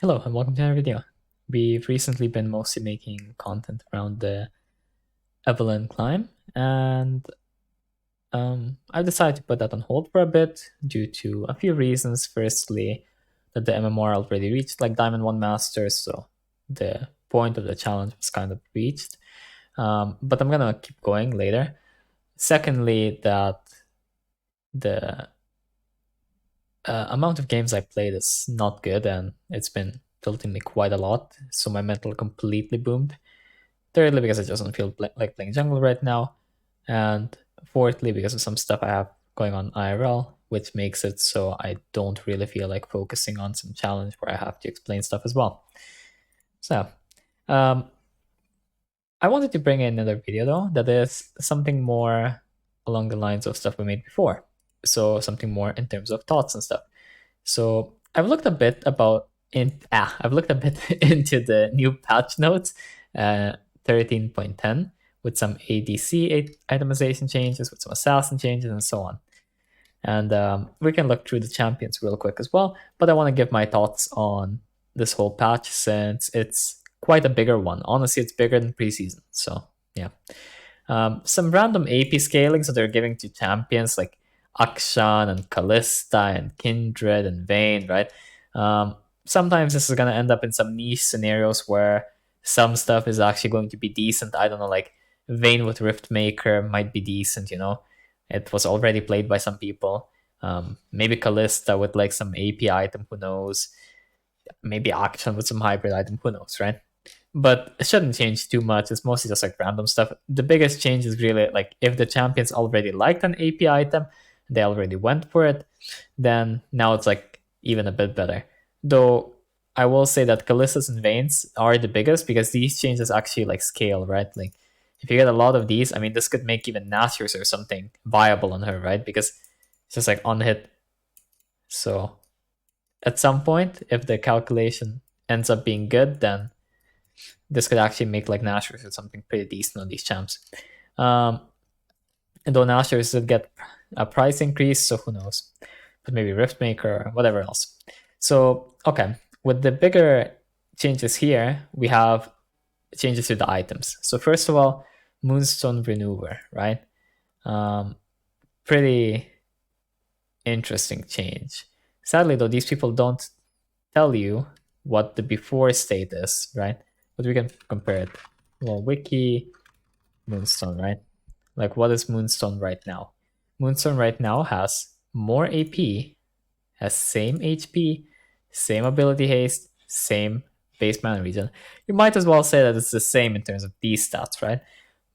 Hello and welcome to another video. We've recently been mostly making content around the Evelyn climb, and I've decided to put that on hold for a bit due to a few reasons. Firstly, that the MMR already reached like Diamond 1 Masters, so the point of the challenge was kind of reached. But I'm gonna keep going later. Secondly, that the amount of games I played is not good, and it's been tilting me quite a lot, so my mental completely boomed. Thirdly, because I just don't feel like playing jungle right now. And fourthly, because of some stuff I have going on IRL, which makes it so I don't really feel like focusing on some challenge where I have to explain stuff as well. So, um, I wanted to bring in another video though that is something more along the lines of stuff we made before. So something more in terms of thoughts and stuff. So I've looked a bit I've looked a bit into the new patch notes, 13.10, with some ADC itemization changes, with some assassin changes, and so on. And we can look through the champions real quick as well. But I want to give my thoughts on this whole patch since it's quite a bigger one. Honestly, it's bigger than preseason. So yeah. Some random AP scaling, so they're giving to champions like Akshan and Kalista and Kindred and Vayne, right? Sometimes this is going to end up in some niche scenarios where some stuff is actually going to be decent. I don't know, like Vayne with Riftmaker might be decent, you know? It was already played by some people. Maybe Kalista with like some AP item, who knows? Maybe Akshan with some hybrid item, who knows, right? But it shouldn't change too much. It's mostly just like random stuff. The biggest change is really like if the champions already liked an AP item, they already went for it, then now it's like even a bit better. Though I will say that Kalistas and Vaynes are the biggest because these changes actually like scale, right? Like if you get a lot of these, I mean, this could make even Nashor's or something viable on her, right? Because it's just like on hit. So at some point, if the calculation ends up being good, then this could actually make like Nashor's or something pretty decent on these champs. And though Nashor's did get a price increase, so who knows? But maybe Riftmaker or whatever else. So, okay, with the bigger changes here, we have changes to the items. So first of all, Moonstone Renewer, right? Pretty interesting change. Sadly, though, these people don't tell you what the before state is, right? But we can compare it. Well, Wiki, Moonstone, right? Like, what is Moonstone right now? Moonstone right now has more AP, has same HP, same ability haste, same base mana regen. You might as well say that it's the same in terms of these stats, right?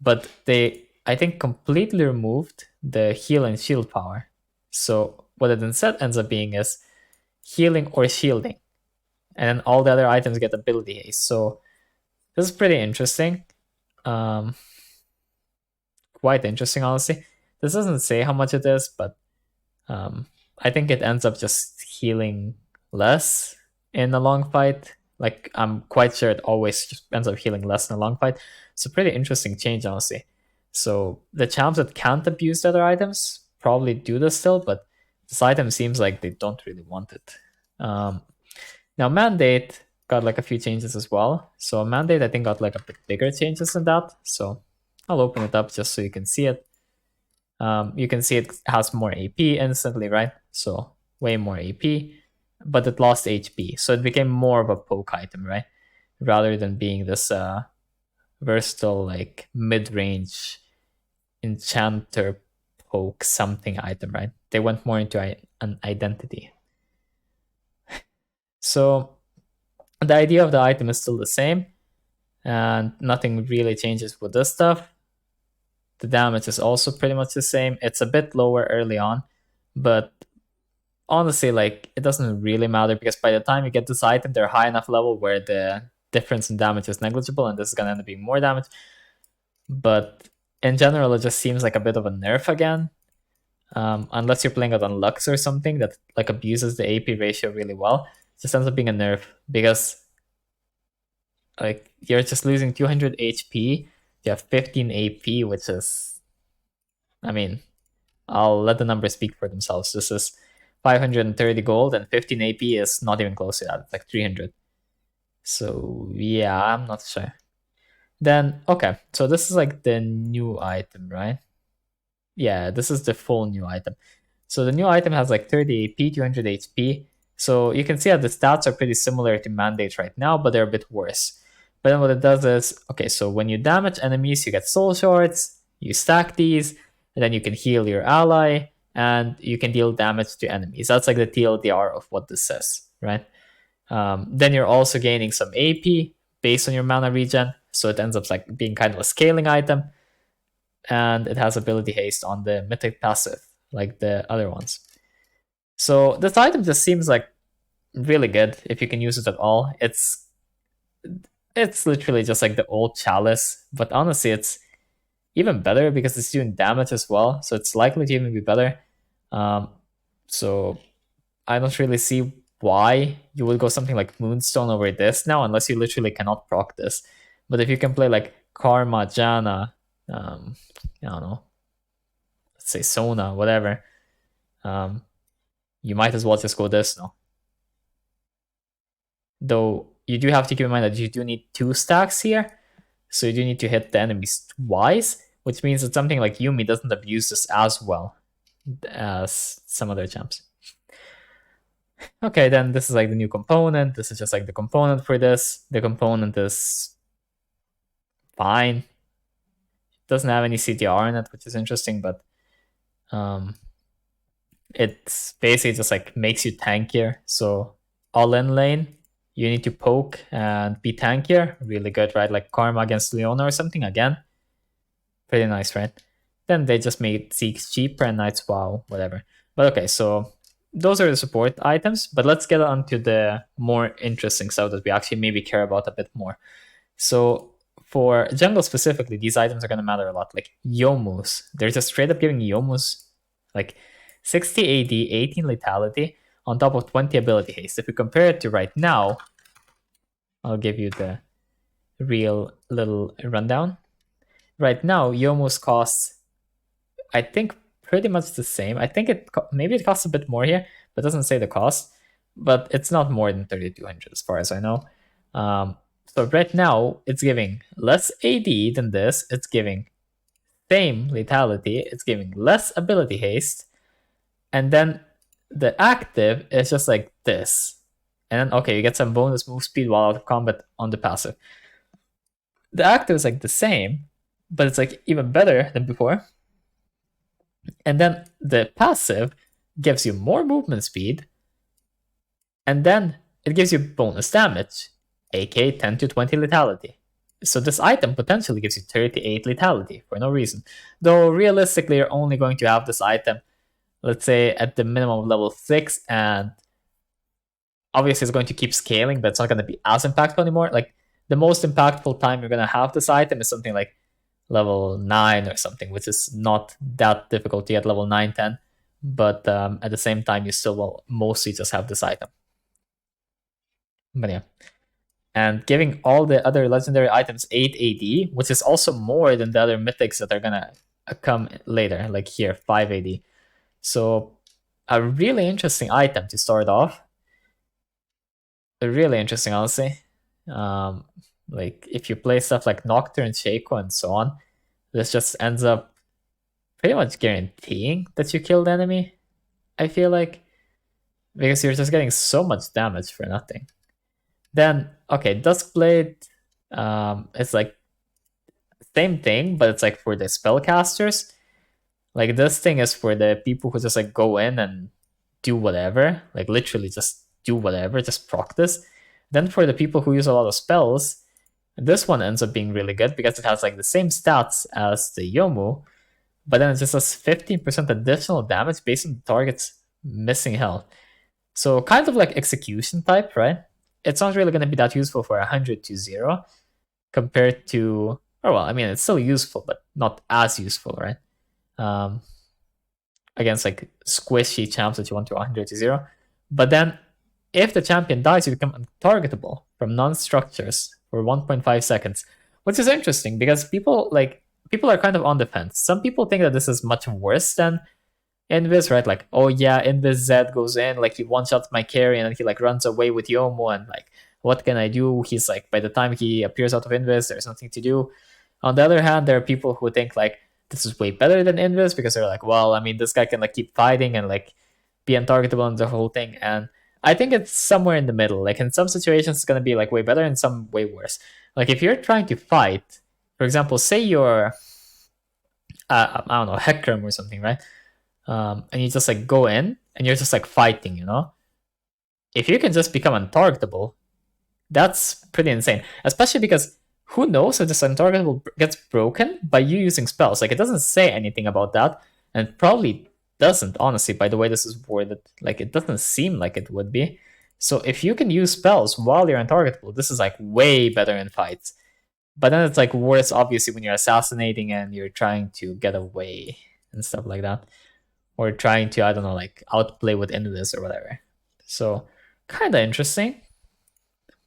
But they, I think, completely removed the heal and shield power. So what it instead ends up being is healing or shielding. And then all the other items get ability haste. So this is pretty interesting. Quite interesting, honestly. This doesn't say how much it is, but I think it ends up just healing less in a long fight. Like I'm quite sure it always just ends up healing less in a long fight. It's a pretty interesting change, honestly. So the champs that can't abuse the other items probably do this still, but this item seems like they don't really want it. Now Mandate got like a few changes as well. So Mandate I think got like a bit bigger changes than that. So I'll open it up just so you can see it. You can see it has more AP instantly, right? So way more AP, but it lost HP. So it became more of a poke item, right? Rather than being this versatile, like mid-range enchanter poke something item, right? They went more into an identity. So the idea of the item is still the same, and nothing really changes with this stuff. The damage is also pretty much the same. It's a bit lower early on, but honestly, like it doesn't really matter because by the time you get this item, they're high enough level where the difference in damage is negligible, and this is gonna end up being more damage. But in general, it just seems like a bit of a nerf again. Unless you're playing it on Lux or something that like abuses the AP ratio really well, it just ends up being a nerf because like you're just losing 200 HP. You have 15 AP, which is, I mean, I'll let the numbers speak for themselves. This is 530 gold and 15 AP is not even close to that. It's like 300. So yeah, I'm not sure. Then okay, so this is like the new item, right? Yeah, this is the full new item. So the new item has like 30 AP, 200 HP. So you can see that the stats are pretty similar to Mandate right now, but they're a bit worse. But then what it does is, okay, so when you damage enemies, you get soul shards, you stack these, and then you can heal your ally, and you can deal damage to enemies. That's like the TLDR of what this says, right? Then you're also gaining some AP based on your mana regen, so it ends up like being kind of a scaling item, and it has ability haste on the mythic passive, like the other ones. So this item just seems like really good if you can use it at all. It's literally just like the old chalice, but honestly, it's even better because it's doing damage as well. So it's likely to even be better. Um, so I don't really see why you would go something like Moonstone over this now, unless you literally cannot proc this. But if you can play like Karma, Jana, I don't know, let's say Sona, whatever, um, you might as well just go this now. Though you do have to keep in mind that you do need 2 stacks here, so you do need to hit the enemies twice, which means that something like Yuumi doesn't abuse this as well as some other champs. Okay, then this is like the new component. This is just like the component for this. The component is fine. It doesn't have any CTR in it, which is interesting, but it's basically just like makes you tankier. So all in lane, you need to poke and be tankier. Really good, right? Like Karma against Leona or something again. Pretty nice, right? Then they just made Zeke's cheaper and Knight's WoW, whatever. But okay, so those are the support items, but let's get on to the more interesting stuff that we actually maybe care about a bit more. So for jungle specifically, these items are going to matter a lot. Like Youmuu's, they're just straight up giving Youmuu's like 60 AD, 18 lethality on top of 20 ability haste. If we compare it to right now, I'll give you the real little rundown. Right now, Youmuu's costs, I think, pretty much the same. I think maybe it costs a bit more here, but it doesn't say the cost. But it's not more than 3,200 as far as I know. So right now, it's giving less AD than this. It's giving same lethality. It's giving less ability haste. And then the active is just like this. And then, okay, you get some bonus move speed while out of combat on the passive. The active is like the same, but it's like even better than before. And then the passive gives you more movement speed, and then it gives you bonus damage, aka 10 to 20 lethality. So this item potentially gives you 38 lethality for no reason. Though realistically, you're only going to have this item, let's say, at the minimum of level 6, and obviously it's going to keep scaling, but it's not going to be as impactful anymore. Like, the most impactful time you're going to have this item is something like level 9 or something, which is not that difficult to get level 9, 10. But at the same time, you still will mostly just have this item. But yeah. And giving all the other legendary items 8 AD, which is also more than the other mythics that are gonna come later, like here, 5 AD. So a really interesting item to start off. Really interesting, honestly. Like if you play stuff like Nocturne, Shaco, and so on, this just ends up pretty much guaranteeing that you kill the enemy, I feel like. Because you're just getting so much damage for nothing. Then, okay, Duskblade, it's like same thing, but it's like for the spellcasters. Like this thing is for the people who just like go in and do whatever, like literally just do whatever, just practice. Then for the people who use a lot of spells, this one ends up being really good because it has like the same stats as the Youmuuu, but then it just does 15% additional damage based on the target's missing health. So kind of like execution type, right? It's not really going to be that useful for 100 to 0 compared to, oh well, I mean, it's still useful, but not as useful, right? Against like squishy champs that you want to 100 to 0. But then if the champion dies, you become untargetable from non-structures for 1.5 seconds, which is interesting because people are kind of on the fence. Some people think that this is much worse than Invis, right? Like, oh yeah, Invis Z goes in, like he one-shots my carry and then he like runs away with Youmuuu and like what can I do? He's like, by the time he appears out of Invis, there's nothing to do. On the other hand, there are people who think like this is way better than Invis because they're like, well, I mean, this guy can like keep fighting and like be untargetable and the whole thing. And I think it's somewhere in the middle. Like in some situations, it's gonna be like way better, in some way worse. Like if you're trying to fight, for example, say you're I don't know, Hecarim or something, right? And you just like go in and you're just like fighting, you know? If you can just become untargetable, that's pretty insane. Especially because who knows if this untargetable gets broken by you using spells? Like it doesn't say anything about that, and it probably doesn't, honestly, by the way this is worded. Like it doesn't seem like it would be. So if you can use spells while you're untargetable, this is like way better in fights. But then it's like worse, obviously, when you're assassinating and you're trying to get away and stuff like that. Or trying to, I don't know, like outplay with Invis or whatever. So kind of interesting.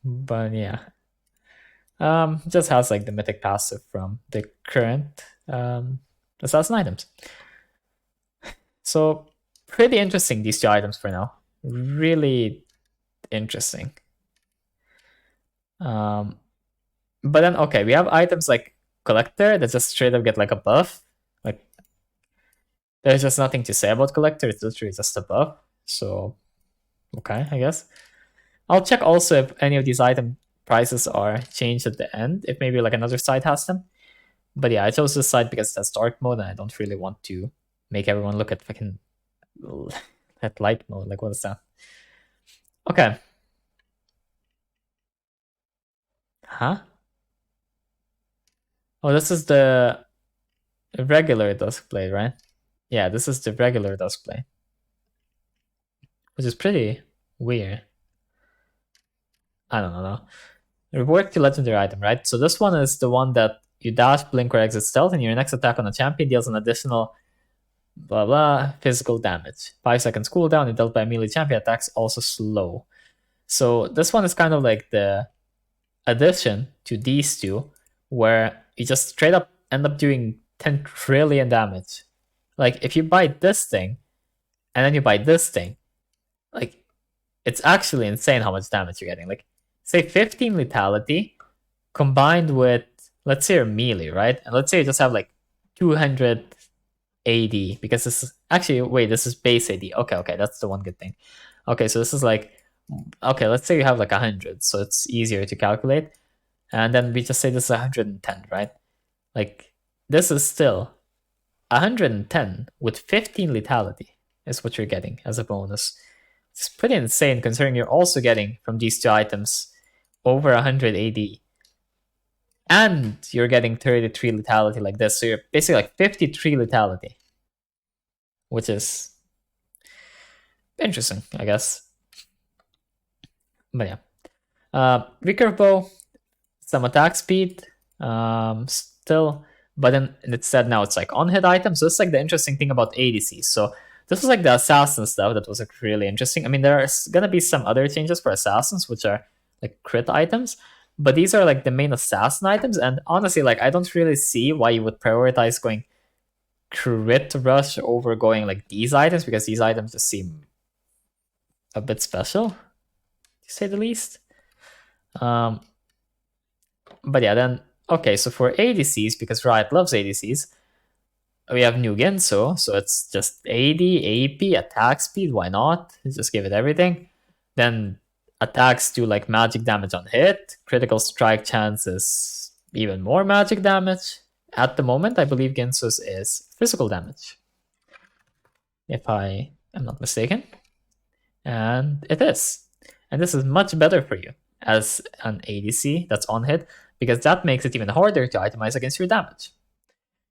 But yeah. Just has like the mythic passive from the current assassin items. So pretty interesting, these two items for now. Really interesting. But then okay, we have items like Collector that just straight up get like a buff. Like there's just nothing to say about Collector, it's literally just a buff. So okay, I guess. I'll check also if any of these item prices are changed at the end, if maybe like another site has them. But yeah, I chose this site because that's dark mode and I don't really want to make everyone look at fucking at light mode. Like what is that? Okay. Huh? Oh, this is the regular Duskblade, right? Yeah, this is the regular Duskblade. Which is pretty weird. I don't know. Reward to legendary item, right? So this one is the one that you dash, blink, or exit stealth, and your next attack on a champion deals an additional blah blah physical damage. 5 seconds cooldown, it dealt by a melee champion attacks, also slow. So this one is kind of like the addition to these two, where you just straight up end up doing 10 trillion damage. Like if you buy this thing, and then you buy this thing, like it's actually insane how much damage you're getting. Like say 15 lethality combined with, let's say you're melee, right? And let's say you just have like 200 AD, because this is actually, wait, this is base AD. Okay, that's the one good thing. Okay, so this is like, okay, let's say you have like 100, so it's easier to calculate. And then we just say this is 110, right? Like this is still 110 with 15 lethality is what you're getting as a bonus. It's pretty insane considering you're also getting from these two items over 100 AD. And you're getting 33 lethality like this. So you're basically like 53 lethality. Which is interesting, I guess. But yeah. Recurve Bow, some attack speed. Still, but then instead now it's like on-hit items. So it's like the interesting thing about ADCs. So this was like the assassin stuff that was like really interesting. I mean, there's gonna be some other changes for assassins, which are like crit items, but these are like the main assassin items. And honestly, like I don't really see why you would prioritize going crit rush over going like these items, because these items just seem a bit special, to say the least. But yeah, then okay, so for ADCs, because Riot loves ADCs, we have new Genso, so it's just AD, AP, attack speed, why not? Just give it everything. Then attacks do like magic damage on hit, critical strike chances, even more magic damage. At the moment, I believe Genso's is physical damage, if I am not mistaken. And it is. And this is much better for you as an ADC that's on hit, because that makes it even harder to itemize against your damage.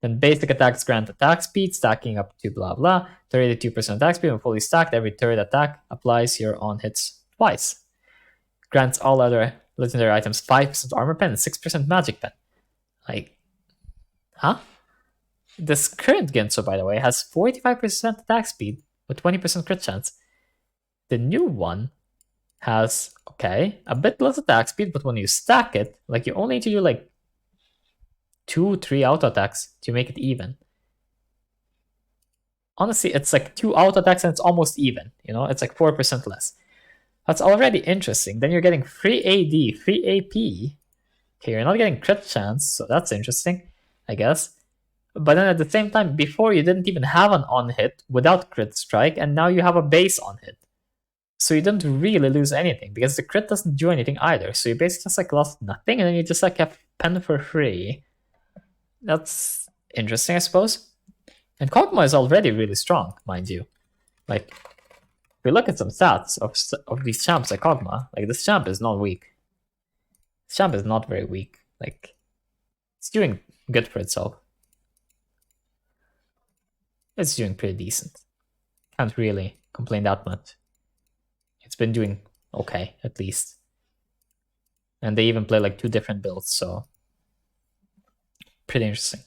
Then basic attacks grant attack speed, stacking up to blah blah. 32% attack speed when fully stacked. Every third attack applies your on hits twice. Grants all other legendary items 5% armor pen and 6% magic pen. Like, huh? This current Genso, by the way, has 45% attack speed with 20% crit chance. The new one has, okay, a bit less attack speed, but when you stack it, like you only need to do like 2-3 auto attacks to make it even. Honestly, it's like 2 auto attacks and it's almost even, you know, it's like 4% less. That's already interesting. Then you're getting free AD, free AP. Okay, you're not getting crit chance, so that's interesting, I guess. But then at the same time, before you didn't even have an on hit without crit strike, and now you have a base on hit. So you didn't really lose anything because the crit doesn't do anything either. So you basically just like lost nothing, and then you just like have pen for free. That's interesting, I suppose. And Kog'Maw is already really strong, mind you. Like, if we look at some stats of these champs like Kog'Maw, like this champ is not weak. This champ is not very weak. Like, it's doing good for itself. It's doing pretty decent. Can't really complain that much. It's been doing okay, at least. And they even play like 2 different builds, so pretty interesting.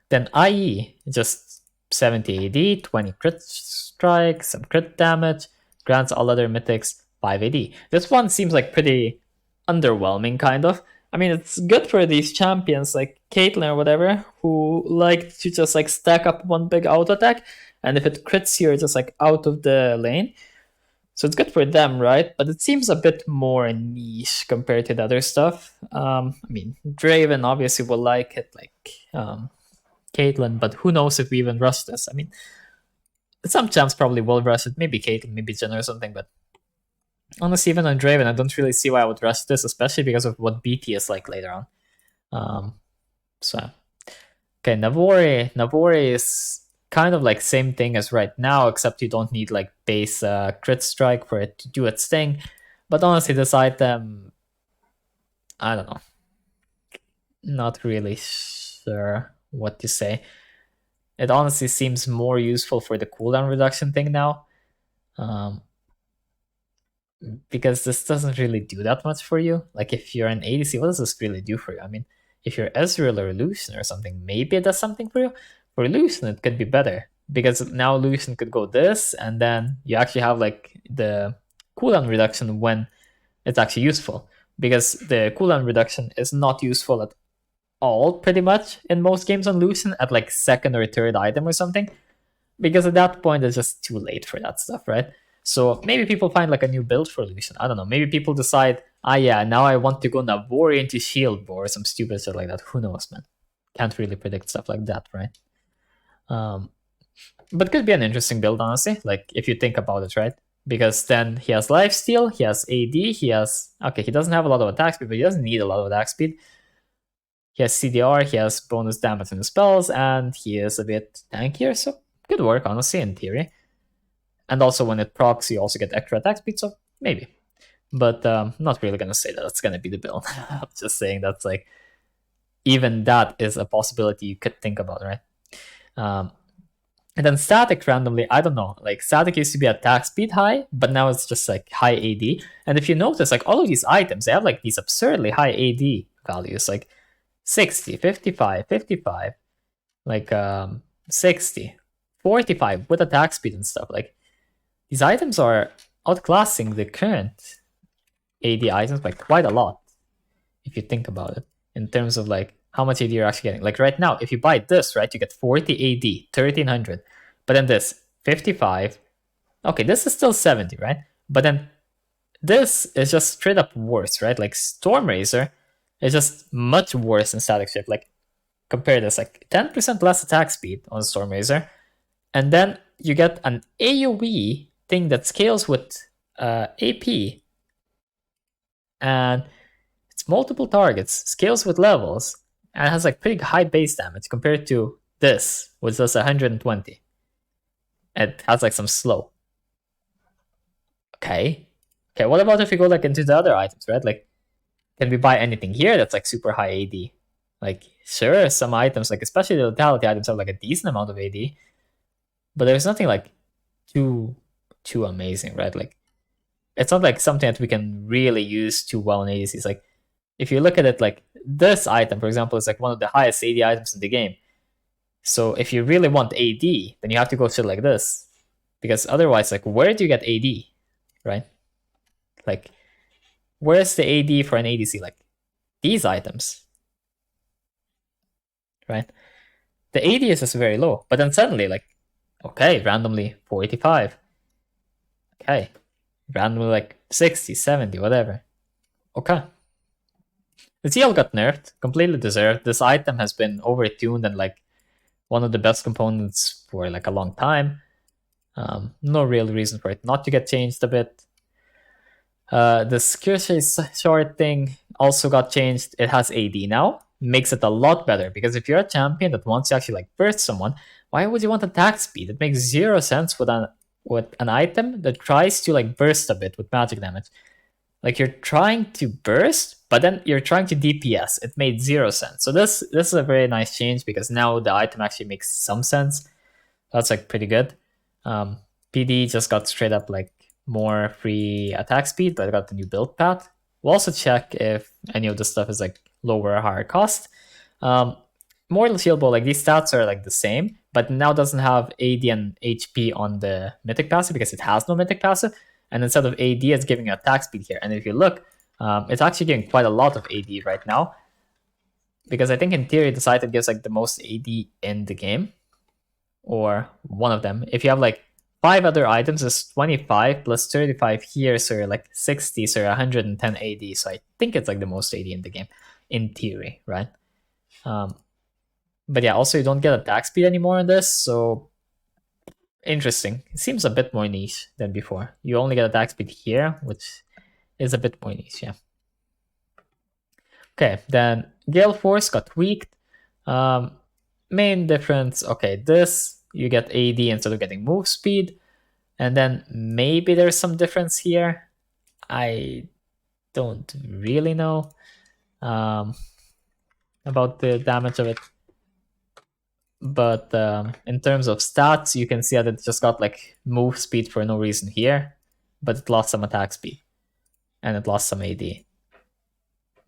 Then IE, just 70 AD, 20 crit strike, some crit damage, grants all other mythics 5 AD. This one seems like pretty underwhelming, kind of. I mean, it's good for these champions like Caitlyn or whatever, who like to just like stack up one big auto attack, and if it crits, you're just like out of the lane. So it's good for them, right? But it seems a bit more niche compared to the other stuff. I mean, Draven obviously will like it, like Caitlyn, but who knows if we even rush this? I mean, some champs probably will rush it. Maybe Caitlyn, maybe Jhin or something, but honestly, even on Draven, I don't really see why I would rush this, especially because of what BT is like later on. So, okay, Navori is kind of like same thing as right now, except you don't need like base crit strike for it to do its thing. But honestly, this item, I don't know. Not really sure what to say. It honestly seems more useful for the cooldown reduction thing now. Because this doesn't really do that much for you. Like if you're an ADC, what does this really do for you? I mean, if you're Ezreal or Lucian or something, maybe it does something for you. For Lucian, it could be better because now Lucian could go this, and then you actually have like the cooldown reduction when it's actually useful. Because the cooldown reduction is not useful at all, pretty much, in most games on Lucian at like second or third item or something. Because at that point, it's just too late for that stuff, right? So maybe people find like a new build for Lucian. I don't know. Maybe people decide, yeah, now I want to go Navori into Shield Bore or some stupid shit like that. Who knows, man? Can't really predict stuff like that, right? But could be an interesting build, honestly. Like if you think about it, right? Because then he has lifesteal, he has AD, he has he doesn't have a lot of attack speed, but he doesn't need a lot of attack speed. He has CDR, he has bonus damage in the spells, and he is a bit tankier, so good work, honestly, in theory. And also when it procs, you also get extra attack speed, so maybe. But not really gonna say that that's gonna be the build. I'm just saying that's like, even that is a possibility you could think about, right? And then static randomly, I don't know, like static used to be attack speed high, but now it's just like high AD. And if you notice, like all of these items, they have like these absurdly high AD values, like 60, 55, 55, like 60, 45 with attack speed and stuff. Like these items are outclassing the current AD items by quite a lot, if you think about it, in terms of like how much AD you're actually getting. Like right now, if you buy this, right, you get 40 AD, 1300. But then this, 55. Okay, this is still 70, right? But then this is just straight up worse, right? Like Stormrazor is just much worse than Static Shift. Like compare this, like 10% less attack speed on Stormrazor. And then you get an AoE thing that scales with AP. And it's multiple targets, scales with levels, and has like pretty high base damage compared to this, which does 120. It has like some slow. Okay, what about if we go like into the other items, right? Like, can we buy anything here that's like super high AD? Like, sure, some items, like especially the Vitality items, have like a decent amount of AD, but there's nothing like too amazing, right? Like, it's not like something that we can really use too well in ADCs. Like, if you look at it, like this item, for example, is like one of the highest AD items in the game. So if you really want AD, then you have to go shit like this, because otherwise, like, where do you get AD, right? Like, where's the AD for an ADC? Like, these items, right? The AD is just very low, but then suddenly, like, okay, randomly 485. Okay, randomly like 60, 70, whatever. Okay. The TL got nerfed, completely deserved. This item has been overtuned and like one of the best components for like a long time. No real reason for it not to get changed a bit. The Secure Shard thing also got changed. It has AD now. Makes it a lot better because if you're a champion that wants to actually like burst someone, why would you want attack speed? It makes zero sense with an item that tries to like burst a bit with magic damage. Like you're trying to burst, but then you're trying to DPS. It made zero sense. So this is a very nice change because now the item actually makes some sense. That's like pretty good. PD just got straight up like more free attack speed, but I got the new build path. We'll also check if any of this stuff is like lower or higher cost. Mortal Shield Bow, like these stats are like the same, but now doesn't have AD and HP on the mythic passive because it has no mythic passive. And instead of AD, it's giving you attack speed here. And if you look, it's actually giving quite a lot of AD right now. Because I think in theory, this item gives like the most AD in the game. Or one of them. If you have like 5 other items, it's 25 plus 35 here, so you're like 60, so you're 110 AD. So I think it's like the most AD in the game, in theory, right? But yeah, also you don't get attack speed anymore in this, so interesting. It seems a bit more niche than before. You only get attack speed here, which is a bit more niche, yeah. Okay, then Gale Force got tweaked. Main difference, okay, this, you get AD instead of getting move speed. And then maybe there's some difference here. I don't really know about the damage of it. But in terms of stats, you can see that it just got like move speed for no reason here, but it lost some attack speed and it lost some AD.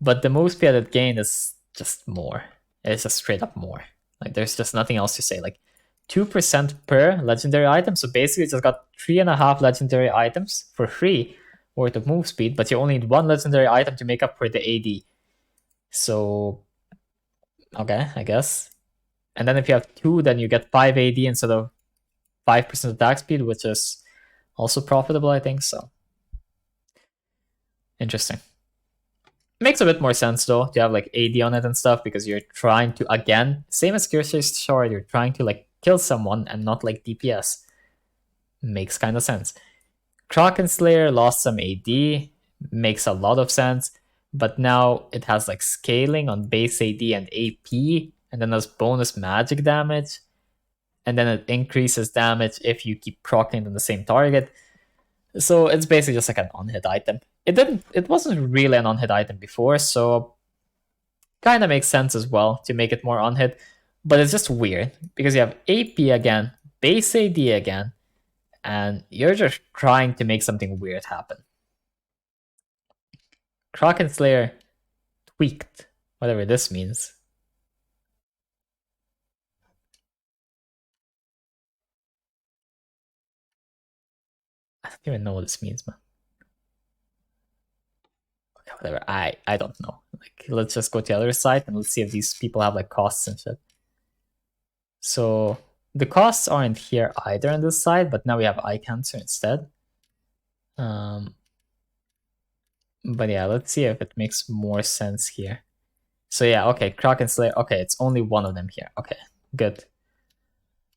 But the move speed it gained is just more. It's just straight up more. Like there's just nothing else to say. Like 2% per legendary item. So basically, it just got 3.5 legendary items for free worth of move speed, but you only need 1 legendary item to make up for the AD. So, okay, I guess. And then if you have 2, then you get 5 AD instead of 5% attack speed, which is also profitable, I think. So, interesting. Makes a bit more sense though to have like AD on it and stuff because you're trying to, again, same as Gearshade Shard, you're trying to like kill someone and not like DPS. Makes kind of sense. Kraken Slayer lost some AD, makes a lot of sense, but now it has like scaling on base AD and AP, and then there's bonus magic damage, and then it increases damage if you keep proccing on the same target. So it's basically just like an on-hit item. It wasn't really an on-hit item before, so kind of makes sense as well to make it more on-hit, but it's just weird because you have AP again, base AD again, and you're just trying to make something weird happen. Kraken Slayer tweaked, whatever this means. I don't even know what this means, man. Okay, whatever. I don't know. Like, let's just go to the other side and let's see if these people have like costs and shit. So the costs aren't here either on this side, but now we have eye cancer instead. But yeah, let's see if it makes more sense here. So yeah, okay, Kraken Slayer. Okay, it's only one of them here. Okay, good.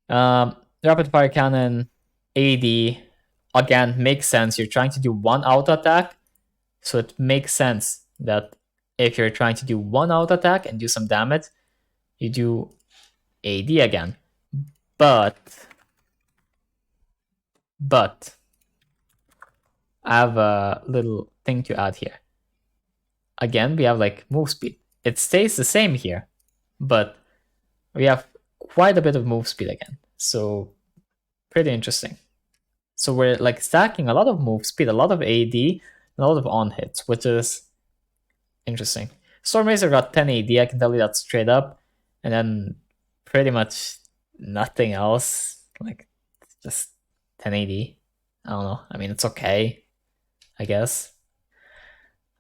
Rapid Fire Cannon, AD, again, makes sense. You're trying to do 1 auto attack, so it makes sense that if you're trying to do 1 auto attack and do some damage, you do AD again. But I have a little thing to add here. Again, we have like move speed. It stays the same here, but we have quite a bit of move speed again. So pretty interesting. So we're like stacking a lot of move speed, a lot of AD, and a lot of on hits, which is interesting. Stormrazor got 10 AD, I can tell you that straight up. And then pretty much nothing else. Like just 10 AD. I don't know. I mean, it's okay, I guess.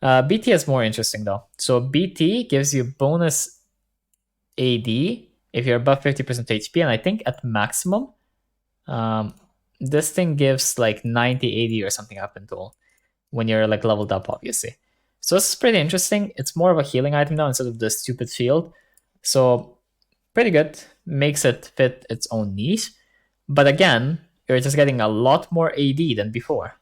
BT is more interesting though. So BT gives you bonus AD if you're above 50% HP, and I think at maximum, this thing gives like 90 AD or something up until when you're like leveled up, obviously. So this is pretty interesting. It's more of a healing item now instead of the stupid shield. So pretty good. Makes it fit its own niche. But again, you're just getting a lot more AD than before.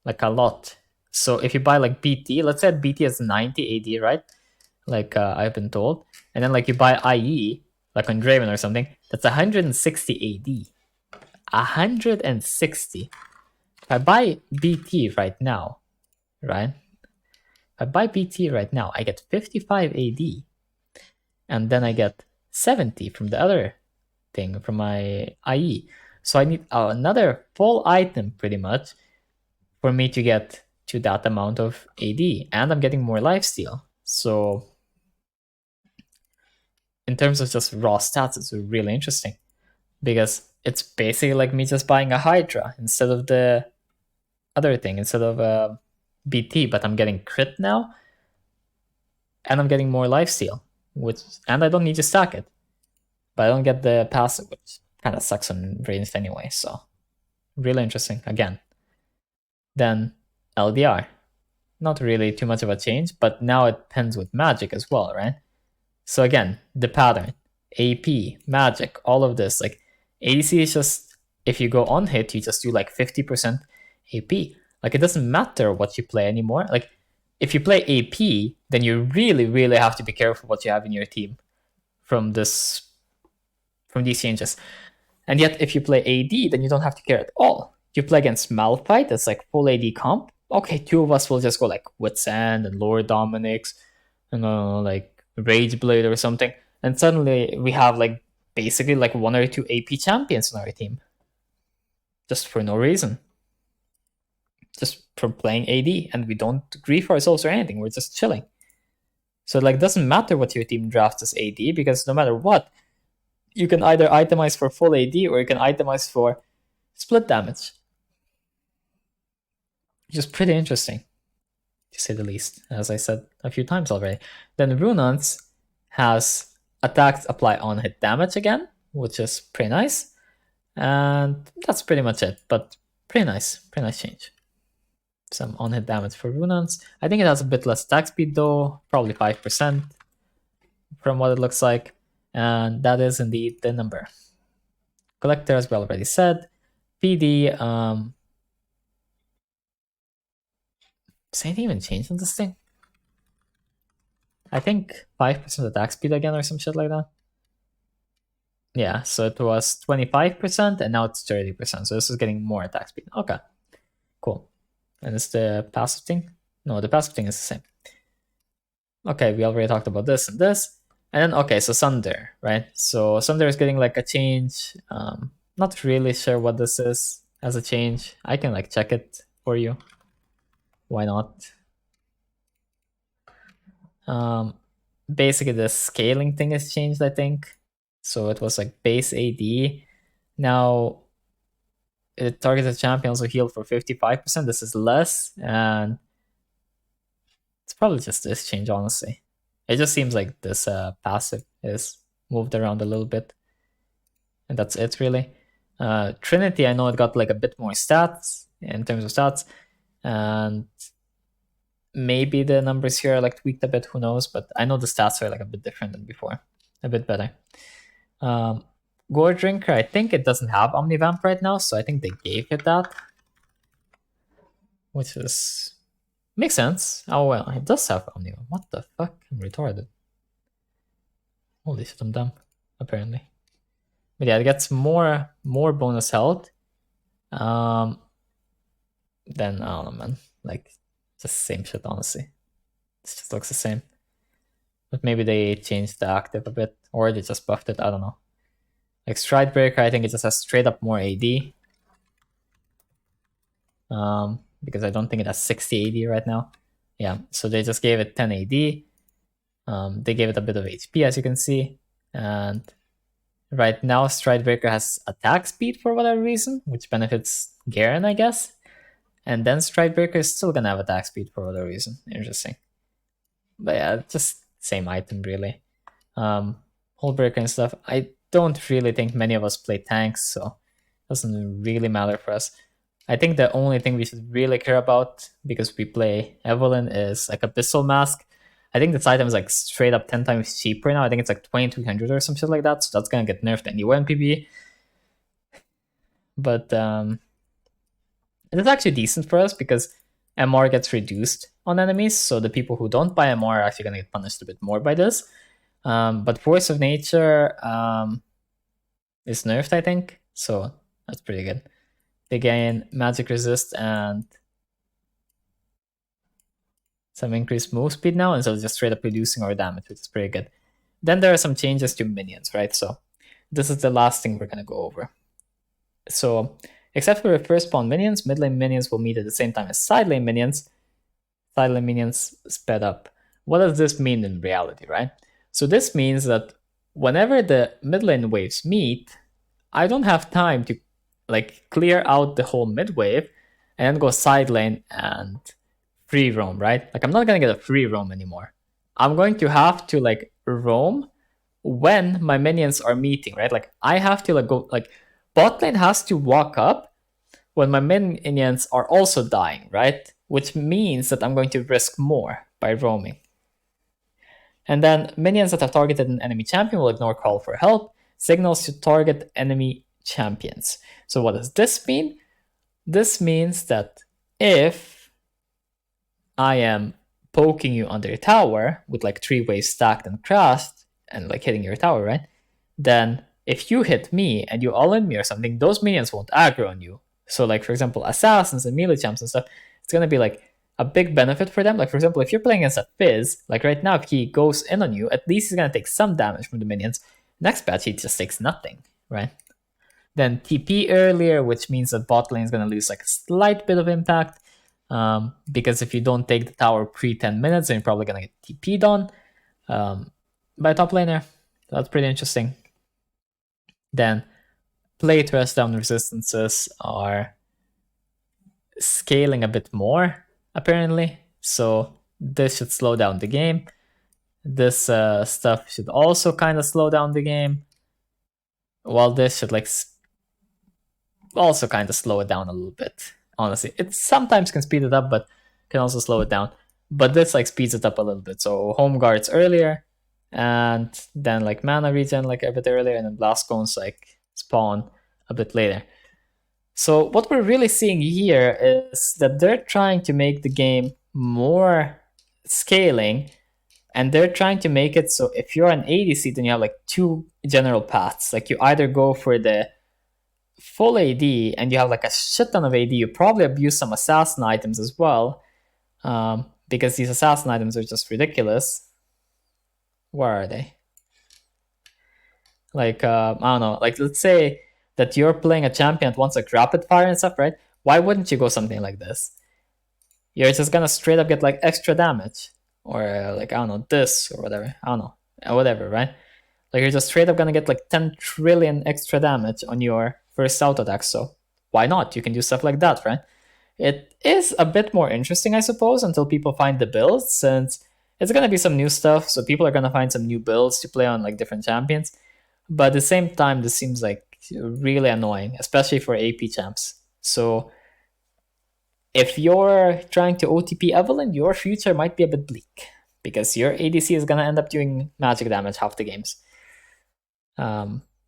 Like a lot. So if you buy like BT, let's say BT has 90 AD, right? Like I've been told. And then like you buy IE, like on Draven or something, that's 160 AD. 160. If I buy BT right now, right? If I buy BT right now, I get 55 AD. And then I get 70 from the other thing, from my IE. So I need another full item pretty much for me to get to that amount of AD. And I'm getting more lifesteal. So in terms of just raw stats, it's really interesting. Because it's basically like me just buying a Hydra instead of the other thing, instead of BT, but I'm getting crit now. And I'm getting more lifesteal. And I don't need to stack it. But I don't get the passive, which kind of sucks on ranged anyway, so really interesting again. Then LDR. Not really too much of a change, but now it depends with magic as well, right? So again, the pattern, AP, magic, all of this. Like ADC is just, if you go on hit, you just do like 50% AP. Like it doesn't matter what you play anymore. Like if you play AP, then you really, really have to be careful what you have in your team from these changes. And yet, if you play AD, then you don't have to care at all. You play against Malphite, that's like full AD comp. Okay, two of us will just go like Wit's End and Lord Dominic's, and like Rageblade or something. And suddenly we have like basically like 1 or 2 AP champions in our team. Just for no reason. Just from playing AD, and we don't grief ourselves or anything, we're just chilling. So like, it doesn't matter what your team drafts as AD, because no matter what, you can either itemize for full AD or you can itemize for split damage. Which is pretty interesting, to say the least, as I said a few times already. Then Runance has attacks apply on hit damage again, which is pretty nice. And that's pretty much it, but pretty nice change. Some on hit damage for Runance. I think it has a bit less attack speed though, probably 5% from what it looks like. And that is indeed the number. Collector, as we already said. PD, does anything even change on this thing? I think 5% attack speed again or some shit like that. Yeah, so it was 25% and now it's 30%. So this is getting more attack speed. Okay, cool. And it's the passive thing? No, the passive thing is the same. Okay, we already talked about this and this. And then, okay, so Sunder, right? So Sunder is getting like a change. Not really sure what this is as a change. I can like check it for you. Why not? Basically the scaling thing has changed, I think. So it was like base AD. Now it targets a champion also healed for 55%. This is less, and it's probably just this change, honestly. It just seems like this passive is moved around a little bit. And that's it, really. Trinity, I know it got like a bit more stats in terms of stats. And maybe the numbers here are like tweaked a bit, who knows? But I know the stats are like a bit different than before. A bit better. Gore Drinker, I think it doesn't have Omnivamp right now, so I think they gave it that. Which is... makes sense. Oh well, it does have Omnivamp. What the fuck? I'm retarded. Holy shit, I'm dumb, apparently. But yeah, it gets more bonus health. Then, I don't know, man. Like, just same shit, honestly. It just looks the same. But maybe they changed the active a bit, or they just buffed it, I don't know. Like Stridebreaker, I think it just has straight up more AD. Because I don't think it has 60 AD right now. Yeah, so they just gave it 10 AD. They gave it a bit of HP, as you can see. And right now, Stridebreaker has attack speed for whatever reason, which benefits Garen, I guess. And then Stridebreaker is still gonna have attack speed for whatever reason. Interesting. But yeah, just same item, really. Hullbreaker and stuff. I don't really think many of us play tanks, so Doesn't really matter for us. I think the only thing we should really care about, because we play Evelynn, is like Abyssal Mask. I think this item is like straight up 10 times cheaper now. I think it's like 2300 or some shit like that. So that's gonna get nerfed anyway in PvE. But it's actually decent for us because MR gets reduced on enemies. So the people who don't buy MR are actually gonna get punished a bit more by this. But Force of Nature is nerfed, I think. So that's pretty good. They gain magic resist and some increased move speed now, and so just straight up reducing our damage, which is pretty good. Then there are some changes to minions, right? So this is the last thing we're gonna go over. So except for the first spawn minions, mid lane minions will meet at the same time as side lane minions. Side lane minions sped up. What does this mean in reality, right? So this means that whenever the mid lane waves meet, I don't have time to like clear out the whole mid wave and then go side lane and free roam, right? Like I'm not gonna get a free roam anymore. I'm going to have to like roam when my minions are meeting, right? Like I have to like go like bot lane has to walk up when my minions are also dying, right? Which means that I'm going to risk more by roaming. And then minions that have targeted an enemy champion will ignore call for help, signals to target enemy champions. So what does this mean? This means that if I am poking you under a tower with like 3 waves stacked and crashed and like hitting your tower, right? Then if you hit me and you all in me or something, those minions won't aggro on you. So like for example, assassins and melee champs and stuff, it's gonna be like a big benefit for them. Like for example, if you're playing against a Fizz, like right now, if he goes in on you, at least he's gonna take some damage from the minions. Next patch, he just takes nothing, right? Then TP earlier, which means that bot lane is gonna lose like a slight bit of impact. Because if you don't take the tower pre 10 minutes, then you're probably gonna get TP'd on by a top laner. That's pretty interesting. Then plate rest down resistances are scaling a bit more, apparently. So this should slow down the game. This stuff should also kind of slow down the game. While this should like also kind of slow it down a little bit. Honestly, it sometimes can speed it up, but can also slow it down. But this like speeds it up a little bit. So home guards earlier, and then like mana regen like a bit earlier, and then blast cones like spawn a bit later. So what we're really seeing here is that they're trying to make the game more scaling, and they're trying to make it so if you're an ADC, then you have like 2 general paths. Like you either go for the full AD and you have like a shit ton of AD, you probably abuse some assassin items as well, because these assassin items are just ridiculous. Where are they? Like, I don't know, like let's say that you're playing a champion that wants like rapid fire and stuff, right? Why wouldn't you go something like this? You're just gonna straight up get like extra damage. Or like, I don't know, this or whatever. I don't know. Whatever, right? Like you're just straight up gonna get like 10 trillion extra damage on your first auto attack. So why not? You can do stuff like that, right? It is a bit more interesting, I suppose, until people find the builds, since it's gonna be some new stuff. So people are gonna find some new builds to play on like different champions. But at the same time, this seems like really annoying, especially for AP champs. So if you're trying to OTP Evelynn, your future might be a bit bleak, because your ADC is gonna end up doing magic damage half the games.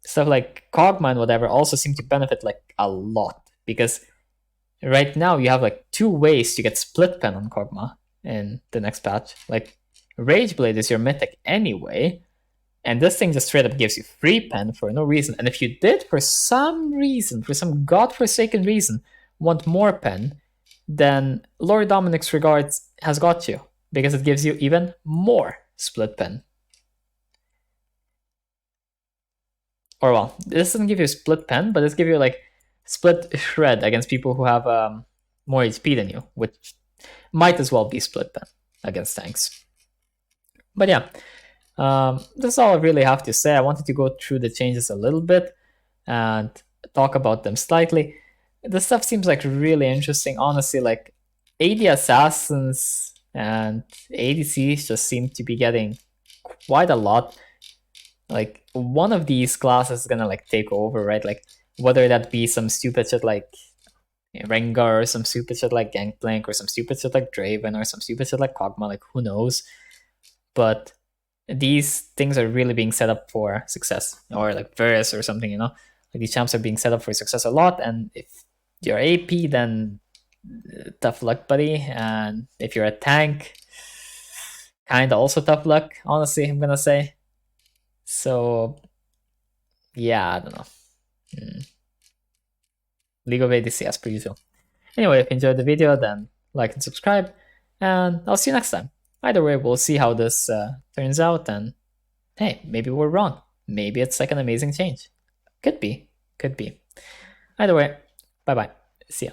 Stuff like Kog'Maw and whatever also seem to benefit like a lot, because right now you have like 2 ways to get split pen on Kog'Maw in the next patch. Like Rageblade is your mythic anyway, and this thing just straight up gives you free pen for no reason. And if you did for some reason, for some godforsaken reason, want more pen, then Lord Dominik's Regards has got you, because it gives you even more split pen. Or well, this doesn't give you split pen, but this gives you like split shred against people who have more HP than you, which might as well be split pen against tanks. But yeah, that's all I really have to say. I wanted to go through the changes a little bit and talk about them slightly. The stuff seems like really interesting. Honestly, like AD assassins and ADCs just seem to be getting quite a lot. Like one of these classes is gonna like take over, right? Like whether that be some stupid shit like Rengar, or some stupid shit like Gangplank, or some stupid shit like Draven, or some stupid shit like Kog'Maw, like who knows. But these things are really being set up for success, or like Varus or something, like these champs are being set up for success a lot. And if you're AP, then tough luck, buddy. And if you're a tank, kind of also tough luck, honestly, I'm gonna say. So yeah, I don't know. League of ADC as per usual. Anyway, if you enjoyed the video, then like and subscribe, and I'll see you next time. Either way, we'll see how this turns out, and hey, maybe we're wrong. Maybe it's like an amazing change. Could be. Either way, bye bye. See ya.